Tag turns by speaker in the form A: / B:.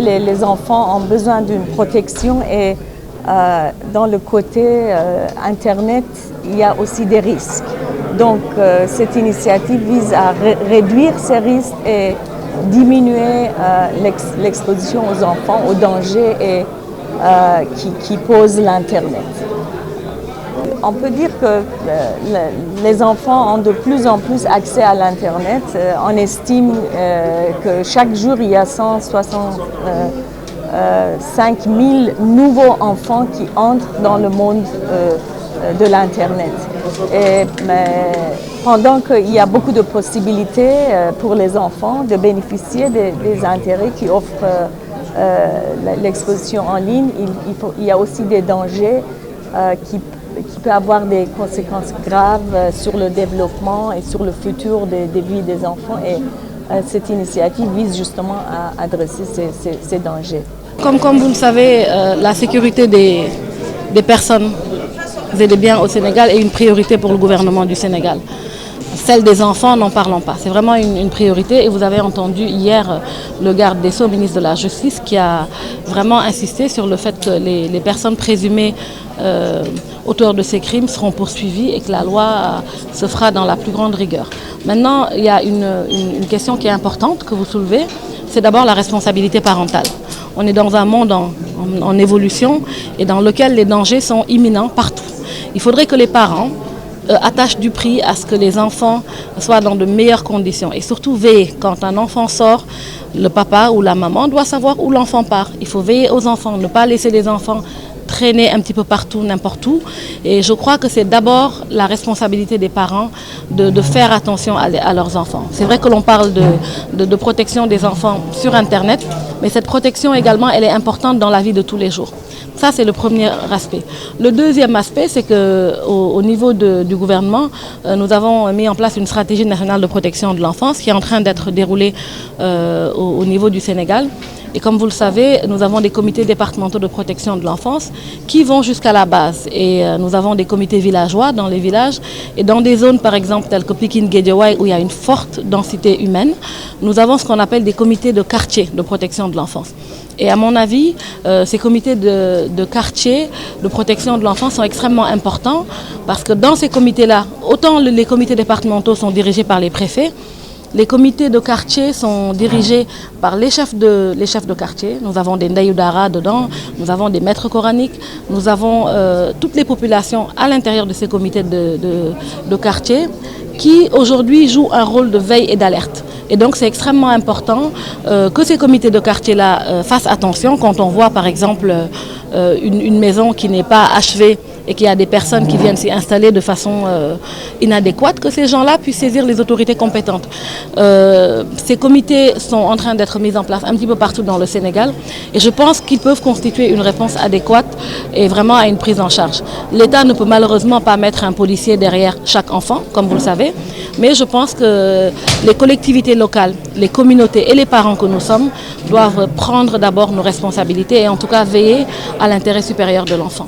A: les enfants ont besoin d'une protection et dans le côté Internet, il y a aussi des risques. Donc cette initiative vise à réduire ces risques et diminuer l'exposition aux enfants aux dangers qui pose l'Internet. On peut dire que les enfants ont de plus en plus accès à l'Internet. On estime que chaque jour, il y a 165 000 nouveaux enfants qui entrent dans le monde de l'Internet. Pendant qu'il y a beaucoup de possibilités pour les enfants de bénéficier des intérêts qui offrent l'exposition en ligne, il y a aussi des dangers qui peut avoir des conséquences graves sur le développement et sur le futur des vies des enfants. Et cette initiative vise justement à adresser ces dangers.
B: Comme vous le savez, la sécurité des personnes et des biens au Sénégal est une priorité pour le gouvernement du Sénégal. Celle des enfants, n'en parlons pas. C'est vraiment une priorité et vous avez entendu hier le garde des Sceaux, ministre de la Justice, qui a vraiment insisté sur le fait que les personnes présumées auteurs de ces crimes seront poursuivies et que la loi se fera dans la plus grande rigueur. Maintenant, il y a une question qui est importante que vous soulevez, c'est d'abord la responsabilité parentale. On est dans un monde en évolution et dans lequel les dangers sont imminents partout. Il faudrait que les parents attachent du prix à ce que les enfants soient dans de meilleures conditions et surtout veiller quand un enfant sort, le papa ou la maman doit savoir où l'enfant part. Il faut veiller aux enfants, ne pas laisser les enfants traîner un petit peu partout, n'importe où. Et je crois que c'est d'abord la responsabilité des parents de faire attention à leurs enfants. C'est vrai que l'on parle de protection des enfants sur Internet, mais cette protection également, elle est importante dans la vie de tous les jours. Ça, c'est le premier aspect. Le deuxième aspect, c'est qu'au niveau du gouvernement, nous avons mis en place une stratégie nationale de protection de l'enfance qui est en train d'être déroulée au niveau du Sénégal. Et comme vous le savez, nous avons des comités départementaux de protection de l'enfance qui vont jusqu'à la base. Et nous avons des comités villageois dans les villages. Et dans des zones, par exemple, telles que Pikine-Guédiawaye, où il y a une forte densité humaine, nous avons ce qu'on appelle des comités de quartier de protection de l'enfance. Et à mon avis, ces comités de quartier de protection de l'enfance sont extrêmement importants parce que dans ces comités-là, autant les comités départementaux sont dirigés par les préfets, les comités de quartier sont dirigés par les chefs de quartier. Nous avons des Ndayudara dedans, nous avons des maîtres coraniques, nous avons toutes les populations à l'intérieur de ces comités de quartier qui aujourd'hui jouent un rôle de veille et d'alerte. Et donc c'est extrêmement important que ces comités de quartier-là fassent attention quand on voit par exemple une maison qui n'est pas achevée et qu'il y a des personnes qui viennent s'y installer de façon inadéquate, que ces gens-là puissent saisir les autorités compétentes. Ces comités sont en train d'être mis en place un petit peu partout dans le Sénégal et je pense qu'ils peuvent constituer une réponse adéquate et vraiment à une prise en charge. L'État ne peut malheureusement pas mettre un policier derrière chaque enfant, comme vous le savez, mais je pense que les collectivités locales, les communautés et les parents que nous sommes doivent prendre d'abord nos responsabilités et en tout cas veiller à l'intérêt supérieur de l'enfant.